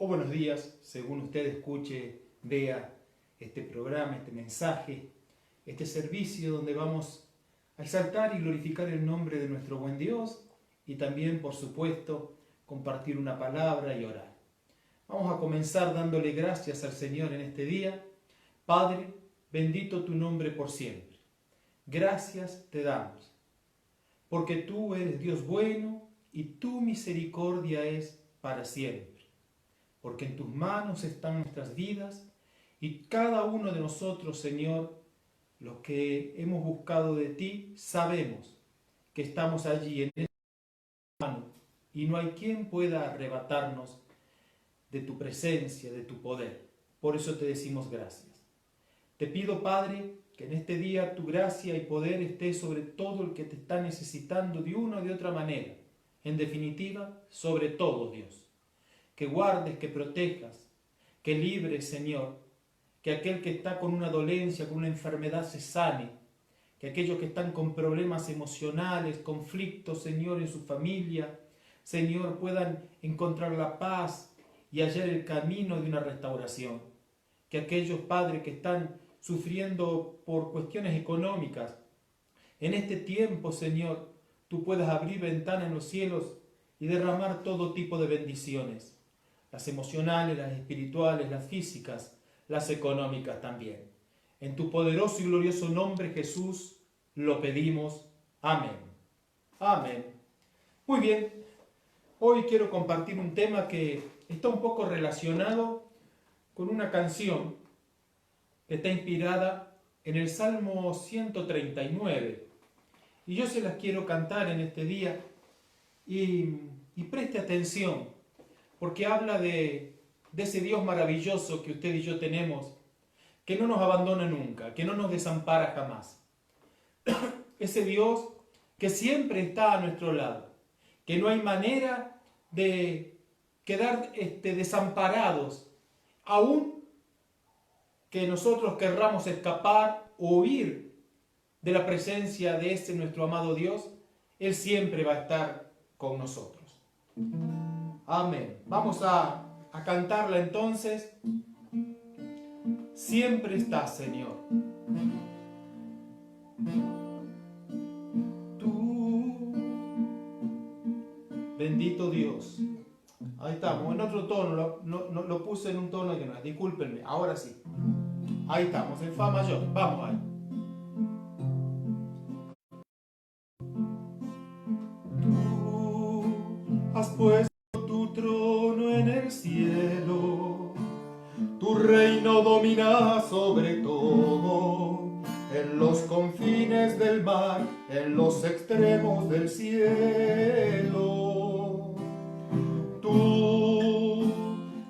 o buenos días, según usted escuche, vea este programa, este mensaje, este servicio donde vamos a exaltar y glorificar el nombre de nuestro buen Dios y también, por supuesto, compartir una palabra y orar. Vamos a comenzar dándole gracias al Señor en este día. Padre, bendito tu nombre por siempre. Gracias te damos, porque tú eres Dios bueno y tu misericordia es para siempre. Porque en tus manos están nuestras vidas y cada uno de nosotros, Señor, los que hemos buscado de ti, sabemos que estamos allí en esta mano y no hay quien pueda arrebatarnos de tu presencia, de tu poder. Por eso te decimos gracias. Te pido, Padre, que en este día tu gracia y poder esté sobre todo el que te está necesitando de una o de otra manera. En definitiva, sobre todo, Dios. Que guardes, que protejas, que libres, Señor. Que aquel que está con una dolencia, con una enfermedad se sane. Que aquellos que están con problemas emocionales, conflictos, Señor, en su familia, Señor, puedan encontrar la paz y hallar el camino de una restauración. Que aquellos padres que están sufriendo por cuestiones económicas, en este tiempo, Señor, tú puedas abrir ventanas en los cielos y derramar todo tipo de bendiciones, las emocionales, las espirituales, las físicas, las económicas también. En tu poderoso y glorioso nombre, Jesús, lo pedimos. Amén. Amén. Muy bien, hoy quiero compartir un tema que está un poco relacionado con una canción que está inspirada en el Salmo 139. Y yo se las quiero cantar en este día y preste atención, porque habla de ese Dios maravilloso que usted y yo tenemos, que no nos abandona nunca, que no nos desampara jamás. Ese Dios que siempre está a nuestro lado, que no hay manera de quedar desamparados, aún que nosotros querramos escapar o huir de la presencia de ese nuestro amado Dios, Él siempre va a estar con nosotros. Amén. Vamos a cantarla entonces. Siempre estás, Señor. Tú, bendito Dios. Ahí estamos, en otro tono, lo puse en un tono que no es, discúlpenme, ahora sí. Ahí estamos, en fa mayor, vamos ahí. Tú has puesto tu trono en el cielo, tu reino domina sobre todo, en los confines del mar, en los extremos del cielo. Tú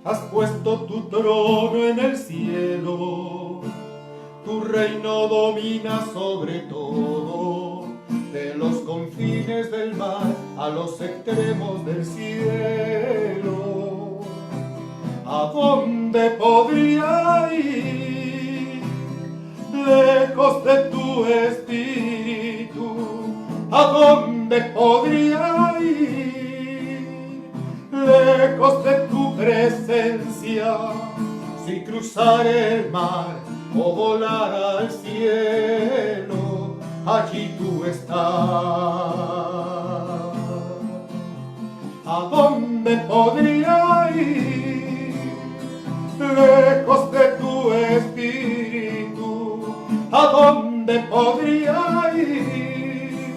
has puesto tu trono en el cielo, tu reino domina sobre todo, de los confines del mar a los extremos del cielo. ¿A dónde podría ir lejos de tu espíritu? ¿A dónde podría ir lejos de tu presencia? Si cruzar el mar o volar al cielo, allí tú estás. ¿A dónde podría ir lejos de tu espíritu? ¿A dónde podría ir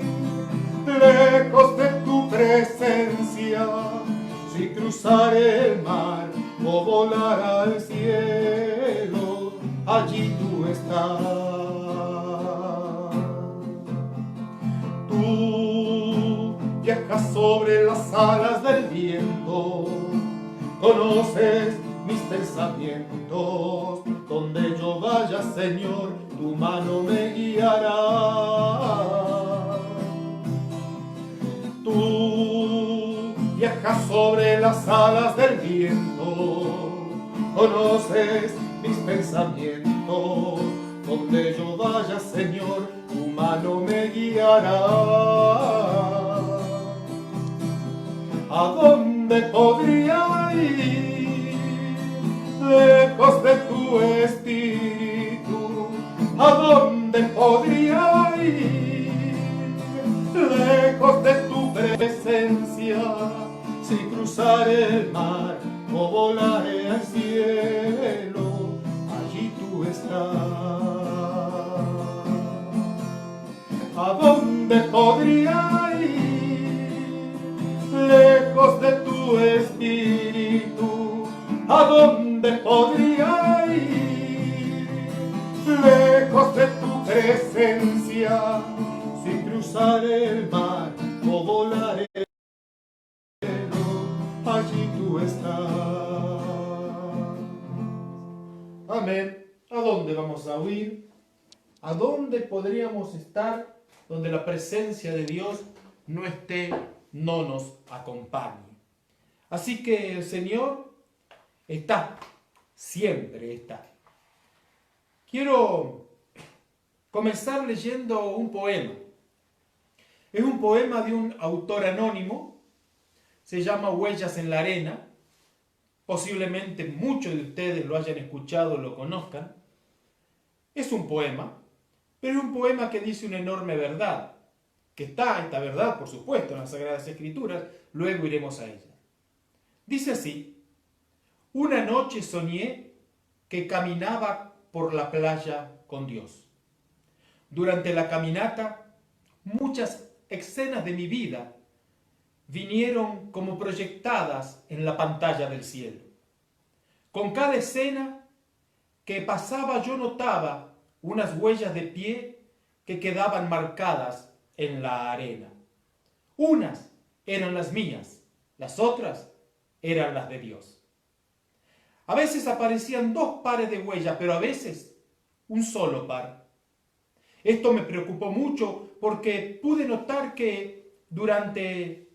lejos de tu presencia? Si cruzar el mar o volar al cielo, allí tú estás. Tú viajas sobre las alas del viento, conoces mis pensamientos. Donde yo vaya, Señor, tu mano me guiará. Tú viajas sobre las alas del viento, conoces mis pensamientos. Donde yo vaya, Señor, tu mano me guiará. ¿A dónde podría ir lejos de tu espíritu, ¿a dónde podría ir? Lejos de tu presencia, si cruzaré el mar o volaré al cielo, allí tú estás. ¿A dónde podría ir? Lejos de tu espíritu, ¿a dónde podría ir? Lejos de tu presencia, si cruzaré el mar o volaré el cielo, allí tú estás. Amén. ¿A dónde vamos a huir? ¿A dónde podríamos estar donde la presencia de Dios no esté, no nos acompañe? Así que el Señor está, siempre está. Quiero comenzar leyendo un poema. Es un poema de un autor anónimo, se llama Huellas en la arena. Posiblemente muchos de ustedes lo hayan escuchado o lo conozcan. Es un poema, pero es un poema que dice una enorme verdad, que está esta verdad, por supuesto, en las Sagradas Escrituras, luego iremos a ella. Dice así: una noche soñé que caminaba por la playa con Dios. Durante la caminata, muchas escenas de mi vida vinieron como proyectadas en la pantalla del cielo. Con cada escena que pasaba yo notaba unas huellas de pie que quedaban marcadas en la arena. Unas eran las mías, las otras eran las de Dios. A veces aparecían 2 pares de huellas, pero a veces un solo par. Esto me preocupó mucho porque pude notar que durante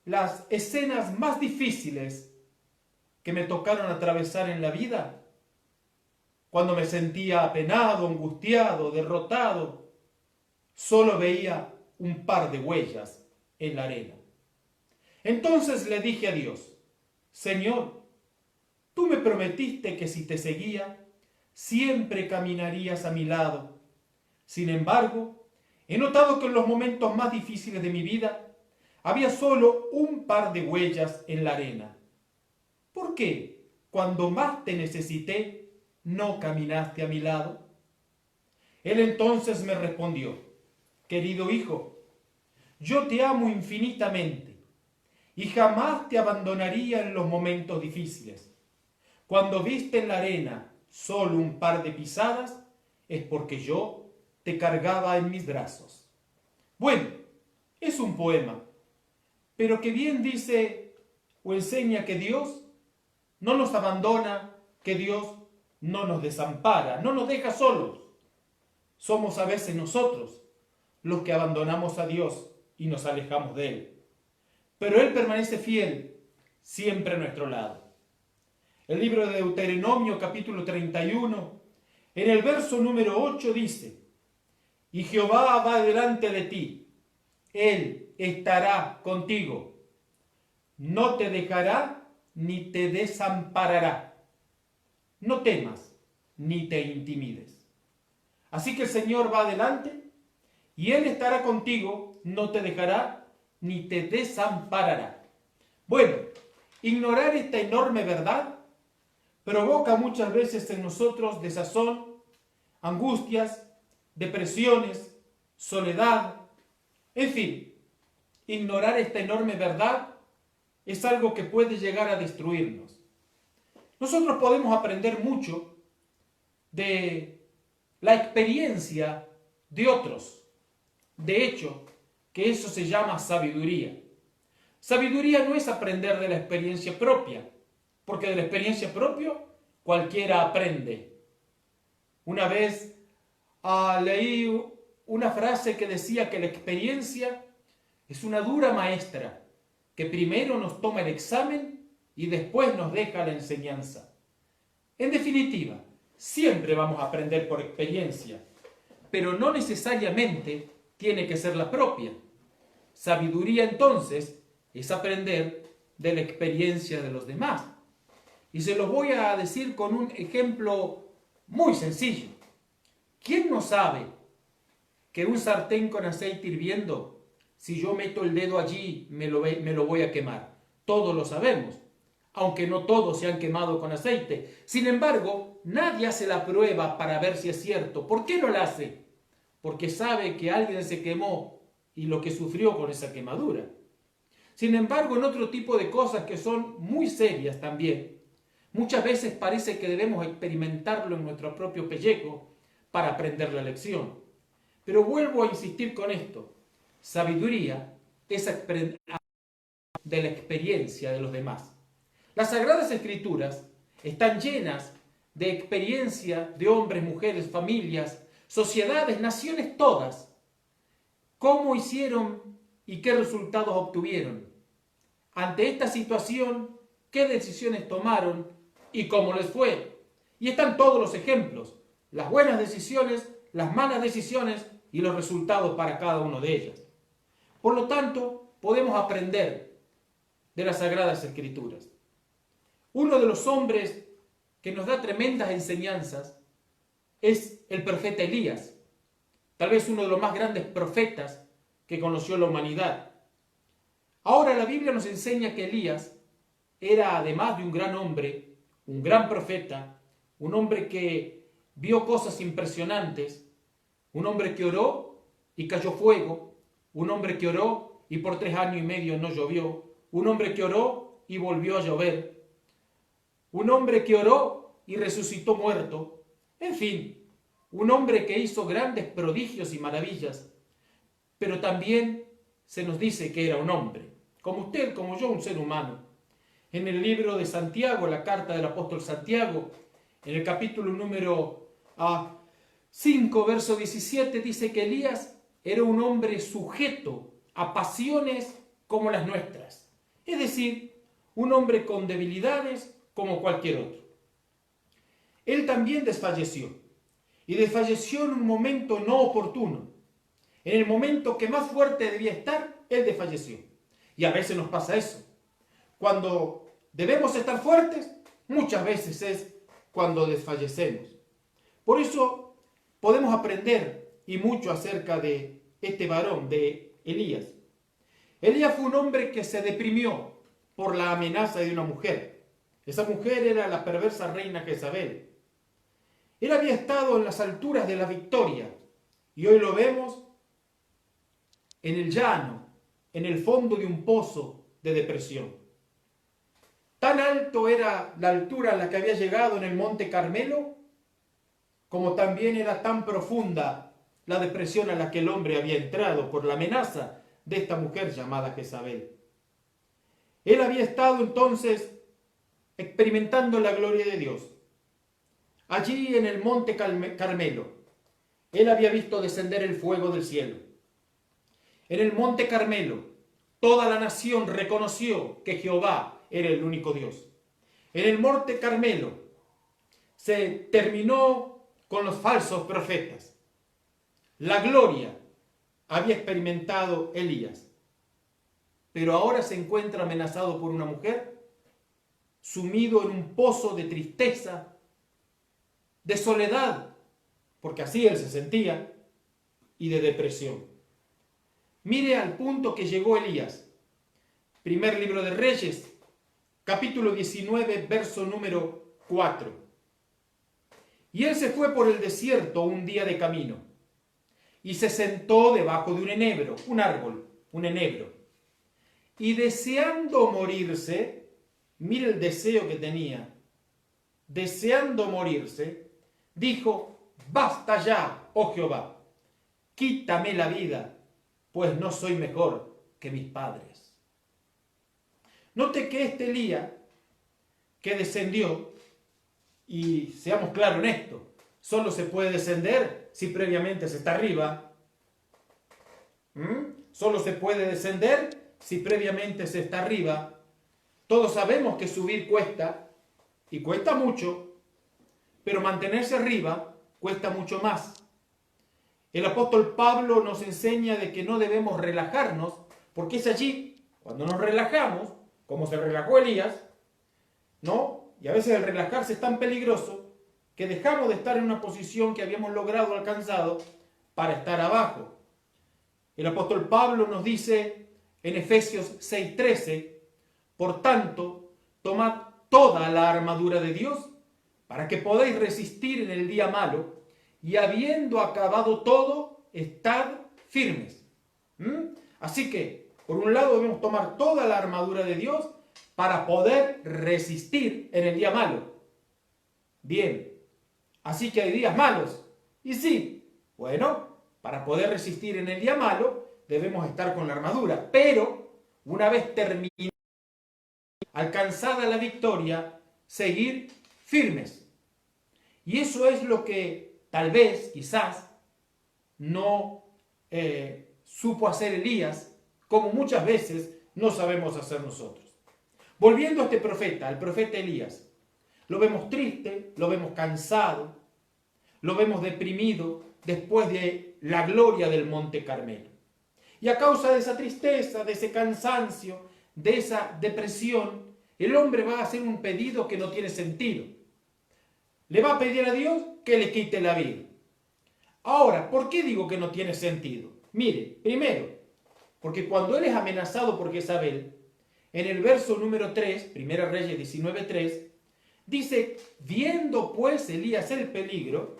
las escenas más difíciles que me tocaron atravesar en la vida, cuando me sentía apenado, angustiado, derrotado, solo veía un par de huellas en la arena. Entonces le dije a Dios: Señor, tú me prometiste que si te seguía, siempre caminarías a mi lado. Sin embargo, he notado que en los momentos más difíciles de mi vida, había solo un par de huellas en la arena. ¿Por qué, cuando más te necesité, no caminaste a mi lado? Él entonces me respondió: querido hijo, yo te amo infinitamente y jamás te abandonaría en los momentos difíciles. Cuando viste en la arena solo un par de pisadas, es porque yo te cargaba en mis brazos. Bueno, es un poema, pero que bien dice o enseña que Dios no nos abandona, que Dios no nos desampara, no nos deja solos. Somos a veces nosotros los que abandonamos a Dios y nos alejamos de Él. Pero Él permanece fiel, siempre a nuestro lado. El libro de Deuteronomio, capítulo 31, en el verso número 8 dice: y Jehová va delante de ti, Él estará contigo, no te dejará ni te desamparará. No temas ni te intimides. Así que el Señor va adelante y Él estará contigo, no te dejará ni te desamparará. Bueno, ignorar esta enorme verdad provoca muchas veces en nosotros desazón, angustias, depresiones, soledad. En fin, ignorar esta enorme verdad es algo que puede llegar a destruirnos. Nosotros podemos aprender mucho de la experiencia de otros. De hecho, que eso se llama sabiduría. Sabiduría no es aprender de la experiencia propia, porque de la experiencia propia cualquiera aprende. Una vez leí una frase que decía que la experiencia es una dura maestra, que primero nos toma el examen y después nos deja la enseñanza. En definitiva, siempre vamos a aprender por experiencia, pero no necesariamente tiene que ser la propia. Sabiduría entonces es aprender de la experiencia de los demás. Y se los voy a decir con un ejemplo muy sencillo. ¿Quién no sabe que un sartén con aceite hirviendo, si yo meto el dedo allí, me lo voy a quemar? Todos lo sabemos, aunque no todos se han quemado con aceite. Sin embargo, nadie hace la prueba para ver si es cierto. ¿Por qué no la hace? Porque sabe que alguien se quemó y lo que sufrió con esa quemadura. Sin embargo, en otro tipo de cosas que son muy serias también, muchas veces parece que debemos experimentarlo en nuestro propio pellejo para aprender la lección. Pero vuelvo a insistir con esto. Sabiduría es aprender de la experiencia de los demás. Las Sagradas Escrituras están llenas de experiencia de hombres, mujeres, familias, sociedades, naciones todas. ¿Cómo hicieron y qué resultados obtuvieron? Ante esta situación, ¿qué decisiones tomaron y cómo les fue? Y están todos los ejemplos, las buenas decisiones, las malas decisiones y los resultados para cada uno de ellas. Por lo tanto, podemos aprender de las Sagradas Escrituras. Uno de los hombres que nos da tremendas enseñanzas es el profeta Elías, tal vez uno de los más grandes profetas que conoció la humanidad. Ahora la Biblia nos enseña que Elías era, además de un gran hombre, un gran profeta, un hombre que vio cosas impresionantes, un hombre que oró y cayó fuego, un hombre que oró y por 3 años y medio no llovió, un hombre que oró y volvió a llover, un hombre que oró y resucitó muerto, en fin, un hombre que hizo grandes prodigios y maravillas, pero también se nos dice que era un hombre, como usted, como yo, un ser humano. En el libro de Santiago, la carta del apóstol Santiago, en el capítulo número 5, verso 17, dice que Elías era un hombre sujeto a pasiones como las nuestras. Es decir, un hombre con debilidades como cualquier otro. Él también desfalleció. Y desfalleció en un momento no oportuno. En el momento que más fuerte debía estar, él desfalleció. Y a veces nos pasa eso. Cuando debemos estar fuertes, muchas veces es cuando desfallecemos. Por eso podemos aprender y mucho acerca de este varón, de Elías. Elías fue un hombre que se deprimió por la amenaza de una mujer. Esa mujer era la perversa reina Jezabel. Él había estado en las alturas de la victoria y hoy lo vemos en el llano, en el fondo de un pozo de depresión. Tan alto era la altura a la que había llegado en el Monte Carmelo, como también era tan profunda la depresión a la que el hombre había entrado por la amenaza de esta mujer llamada Jezabel. Él había estado entonces experimentando la gloria de Dios. Allí en el Monte Carmelo, él había visto descender el fuego del cielo. En el Monte Carmelo, toda la nación reconoció que Jehová era el único Dios. En el Monte Carmelo se terminó con los falsos profetas. La gloria había experimentado Elías, pero ahora se encuentra amenazado por una mujer, sumido en un pozo de tristeza, de soledad, porque así él se sentía, y de depresión. Mire al punto que llegó Elías. Primer libro de Reyes, capítulo 19, verso número 4. Y él se fue por el desierto un día de camino, y se sentó debajo de un enebro, un árbol, un enebro. Y deseando morirse, mire el deseo que tenía, deseando morirse, dijo: basta ya, oh Jehová, quítame la vida, pues no soy mejor que mis padres. Note que este Elías que descendió, y seamos claros en esto, solo se puede descender si previamente se está arriba. Solo se puede descender si previamente se está arriba. Todos sabemos que subir cuesta, y cuesta mucho, pero mantenerse arriba cuesta mucho más. El apóstol Pablo nos enseña de que no debemos relajarnos, porque es allí, cuando nos relajamos, como se relajó Elías, ¿no? y a veces el relajarse es tan peligroso que dejamos de estar en una posición que habíamos logrado, alcanzado, para estar abajo. El apóstol Pablo nos dice en Efesios 6:13, por tanto, tomad toda la armadura de Dios para que podáis resistir en el día malo y habiendo acabado todo, estad firmes. Así que, por un lado, debemos tomar toda la armadura de Dios para poder resistir en el día malo. Bien, así que hay días malos. Y sí, bueno, para poder resistir en el día malo, debemos estar con la armadura. Pero, una vez terminada, alcanzada la victoria, seguir firmes. Y eso es lo que tal vez, quizás, no supo hacer Elías, como muchas veces no sabemos hacer nosotros. Volviendo a este profeta, al profeta Elías, lo vemos triste, lo vemos cansado, lo vemos deprimido después de la gloria del Monte Carmelo. Y a causa de esa tristeza, de ese cansancio, de esa depresión, el hombre va a hacer un pedido que no tiene sentido. Le va a pedir a Dios que le quite la vida. Ahora, ¿por qué digo que no tiene sentido? Mire, primero, porque cuando él es amenazado por Jezabel, en el verso número 3, 1 Reyes 19:3, dice, viendo pues Elías el peligro,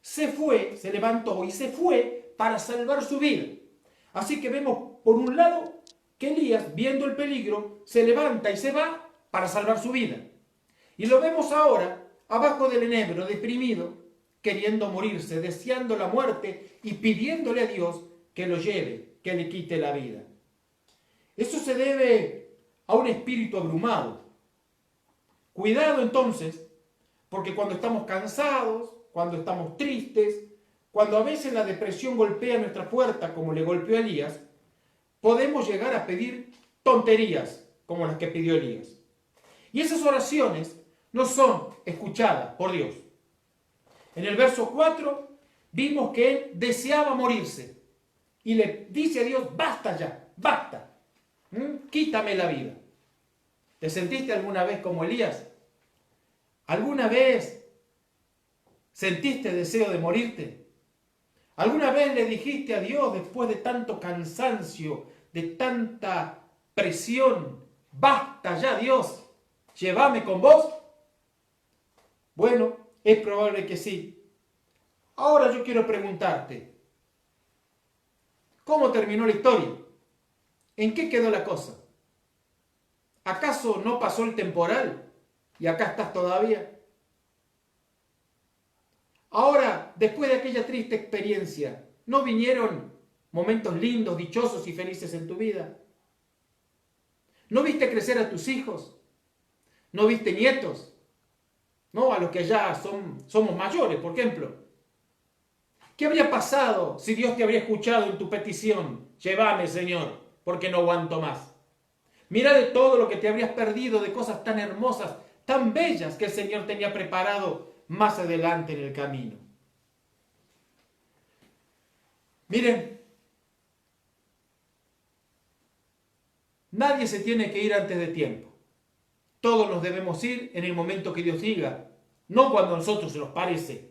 se levantó y se fue para salvar su vida. Así que vemos, por un lado, que Elías, viendo el peligro, se levanta y se va para salvar su vida. Y lo vemos ahora, abajo del enebro, deprimido, queriendo morirse, deseando la muerte y pidiéndole a Dios que lo lleve, que le quite la vida. Eso se debe a un espíritu abrumado. Cuidado entonces, porque cuando estamos cansados, cuando estamos tristes, cuando a veces la depresión golpea nuestra puerta, como le golpeó a Elías, podemos llegar a pedir tonterías, como las que pidió Elías. Y esas oraciones no son escuchadas por Dios. En el verso 4 vimos que él deseaba morirse y le dice a Dios, basta ya, basta, quítame la vida. ¿Te sentiste alguna vez como Elías? ¿Alguna vez sentiste deseo de morirte? ¿Alguna vez le dijiste a Dios después de tanto cansancio, de tanta presión, basta ya Dios, llévame con vos? Bueno, es probable que sí. Ahora yo quiero preguntarte, ¿cómo terminó la historia? ¿En qué quedó la cosa? ¿Acaso no pasó el temporal y acá estás todavía? Ahora, después de aquella triste experiencia, ¿no vinieron momentos lindos, dichosos y felices en tu vida? ¿No viste crecer a tus hijos? ¿No viste nietos? ¿No? A los que ya somos mayores, por ejemplo. ¿Qué habría pasado si Dios te habría escuchado en tu petición? Llévame, Señor, porque no aguanto más. Mira de todo lo que te habrías perdido, de cosas tan hermosas, tan bellas que el Señor tenía preparado más adelante en el camino. Miren, nadie se tiene que ir antes de tiempo. Todos nos debemos ir en el momento que Dios diga, no cuando a nosotros se nos parece.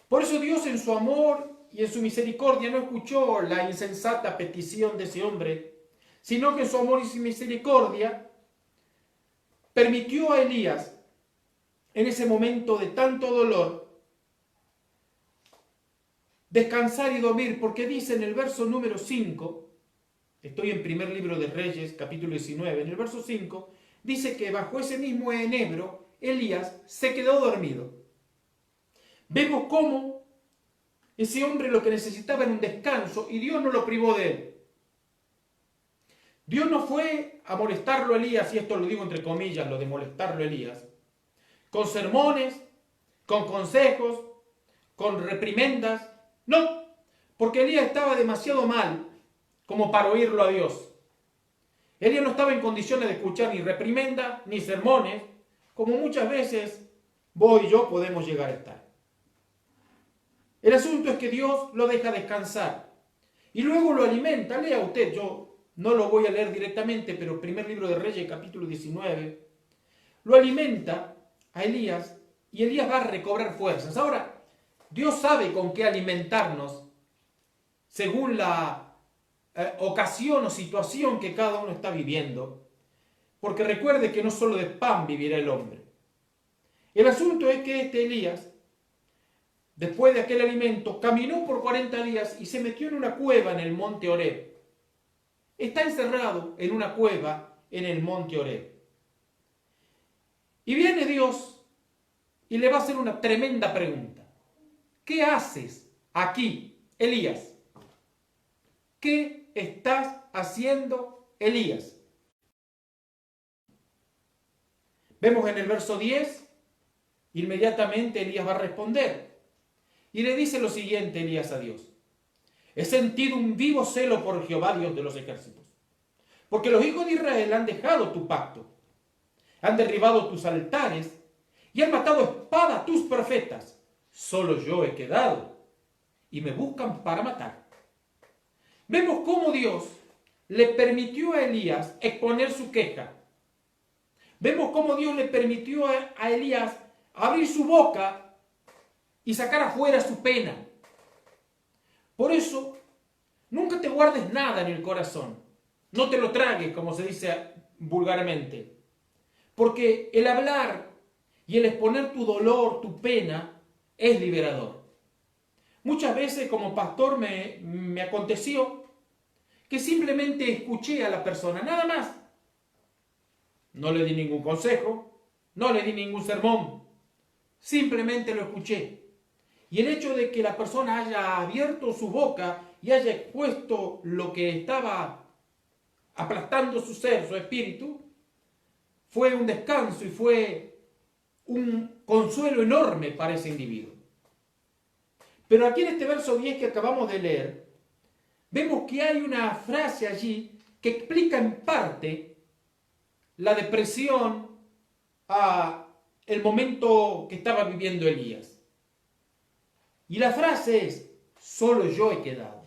Por eso Dios en su amor y en su misericordia no escuchó la insensata petición de ese hombre, sino que en su amor y su misericordia permitió a Elías, en ese momento de tanto dolor, descansar y dormir, porque dice en el verso número 5, estoy en primer libro de Reyes, capítulo 19, en el verso 5, dice que bajo ese mismo enebro, Elías se quedó dormido. Vemos cómo ese hombre lo que necesitaba era un descanso y Dios no lo privó de él. Dios no fue a molestarlo a Elías, y esto lo digo entre comillas, lo de molestarlo a Elías, con sermones, con consejos, con reprimendas. No, porque Elías estaba demasiado mal como para oírlo a Dios. Elías no estaba en condiciones de escuchar ni reprimenda ni sermones, como muchas veces vos y yo podemos llegar a estar. El asunto es que Dios lo deja descansar y luego lo alimenta. Lea usted, yo no lo voy a leer directamente, pero primer libro de Reyes, capítulo 19, lo alimenta a Elías y Elías va a recobrar fuerzas. Ahora, Dios sabe con qué alimentarnos según la ocasión o situación que cada uno está viviendo. Porque recuerde que no solo de pan vivirá el hombre. El asunto es que este Elías, después de aquel alimento, caminó por 40 días y se metió en una cueva en el monte Horeb. Está encerrado en una cueva en el monte Horeb. Y viene Dios y le va a hacer una tremenda pregunta. ¿Qué haces aquí, Elías? ¿Qué estás haciendo, Elías? Vemos en el verso 10, inmediatamente Elías va a responder. Y le dice lo siguiente Elías a Dios. He sentido un vivo celo por Jehová, Dios de los ejércitos. Porque los hijos de Israel han dejado tu pacto, han derribado tus altares y han matado a espada tus profetas. Solo yo he quedado y me buscan para matar. Vemos cómo Dios le permitió a Elías exponer su queja. Vemos cómo Dios le permitió a Elías abrir su boca y sacar afuera su pena. Por eso, nunca te guardes nada en el corazón. No te lo tragues, como se dice vulgarmente. Porque el hablar y el exponer tu dolor, tu pena, es liberador. Muchas veces como pastor me aconteció que simplemente escuché a la persona, nada más. No le di ningún consejo, no le di ningún sermón, simplemente lo escuché. Y el hecho de que la persona haya abierto su boca y haya expuesto lo que estaba aplastando su ser, su espíritu, fue un descanso y fue un consuelo enorme para ese individuo. Pero aquí en este verso 10 que acabamos de leer, vemos que hay una frase allí que explica en parte la depresión, el momento que estaba viviendo Elías. Y la frase es, solo yo he quedado.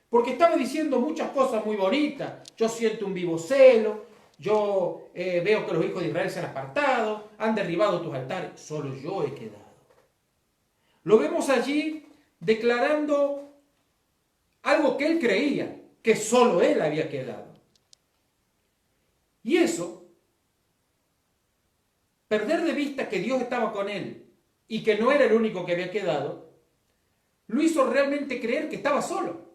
Porque estaba diciendo muchas cosas muy bonitas. Yo siento un vivo celo, yo veo que los hijos de Israel se han apartado, han derribado tus altares, solo yo he quedado. Lo vemos allí declarando algo que él creía, que solo él había quedado. Y eso, perder de vista que Dios estaba con él y que no era el único que había quedado, lo hizo realmente creer que estaba solo.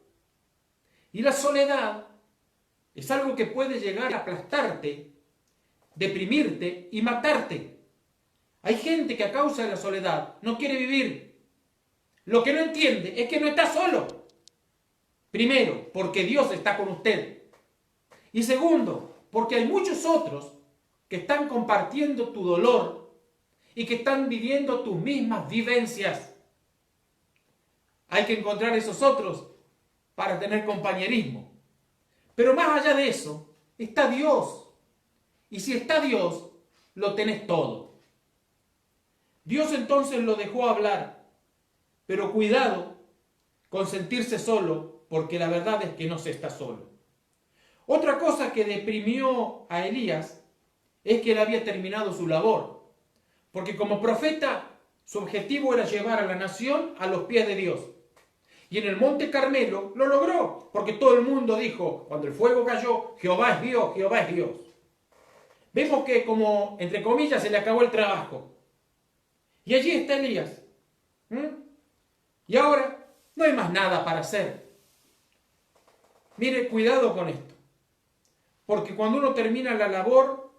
Y la soledad es algo que puede llegar a aplastarte, deprimirte y matarte. Hay gente que a causa de la soledad no quiere vivir. Lo que no entiende es que no está solo. Primero, porque Dios está con usted. Y segundo, porque hay muchos otros que están compartiendo tu dolor y que están viviendo tus mismas vivencias. Hay que encontrar esos otros para tener compañerismo. Pero más allá de eso, está Dios. Y si está Dios, lo tenés todo. Dios entonces lo dejó hablar. Pero cuidado con sentirse solo, porque la verdad es que no se está solo. Otra cosa que deprimió a Elías es que él había terminado su labor. Porque como profeta, su objetivo era llevar a la nación a los pies de Dios. Y en el monte Carmelo lo logró, porque todo el mundo dijo, cuando el fuego cayó, Jehová es Dios, Jehová es Dios. Vemos que como, entre comillas, se le acabó el trabajo. Y allí está Elías. Y ahora no hay más nada para hacer. Mire, cuidado con esto. Porque cuando uno termina la labor,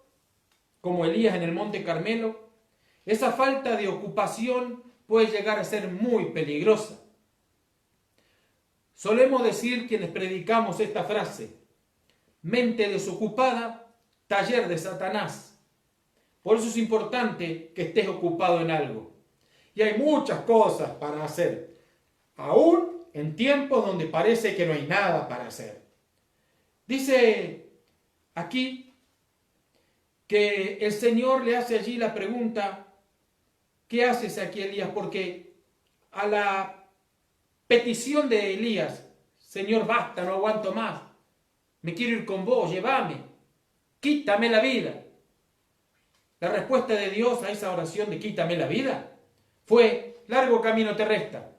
como Elías en el monte Carmelo, esa falta de ocupación puede llegar a ser muy peligrosa. Solemos decir quienes predicamos esta frase, mente desocupada, taller de Satanás. Por eso es importante que estés ocupado en algo. Y hay muchas cosas para hacer, aún en tiempos donde parece que no hay nada para hacer. Dice aquí que el Señor le hace allí la pregunta, ¿qué haces aquí, Elías? Porque a la petición de Elías, Señor, basta, no aguanto más, me quiero ir con vos, llévame, quítame la vida. La respuesta de Dios a esa oración de quítame la vida fue, largo camino te resta.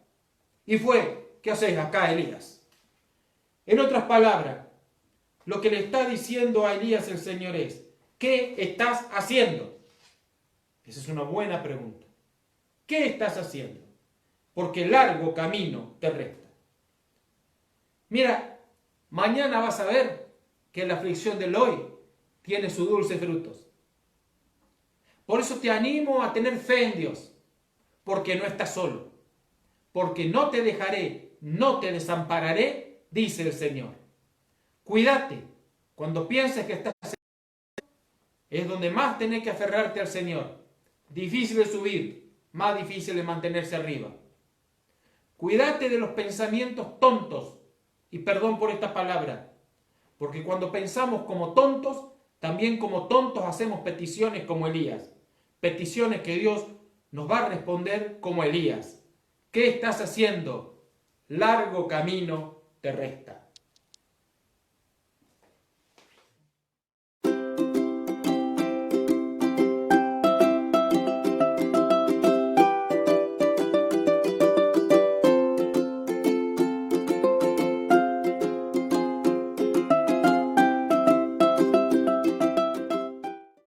Y fue, ¿qué haces acá, Elías? En otras palabras, lo que le está diciendo a Elías el Señor es, ¿qué estás haciendo? Esa es una buena pregunta. ¿Qué estás haciendo? Porque largo camino te resta. Mira, mañana vas a ver que la aflicción del hoy tiene sus dulces frutos. Por eso te animo a tener fe en Dios, porque no estás solo, porque no te dejaré, no te desampararé, dice el Señor. Cuídate, cuando pienses que estás es donde más tenés que aferrarte al Señor. Difícil de subir, más difícil de mantenerse arriba. Cuídate de los pensamientos tontos, y perdón por esta palabra, porque cuando pensamos como tontos, también como tontos hacemos peticiones como Elías. Peticiones que Dios nos va a responder como Elías. ¿Qué estás haciendo? Largo camino te resta.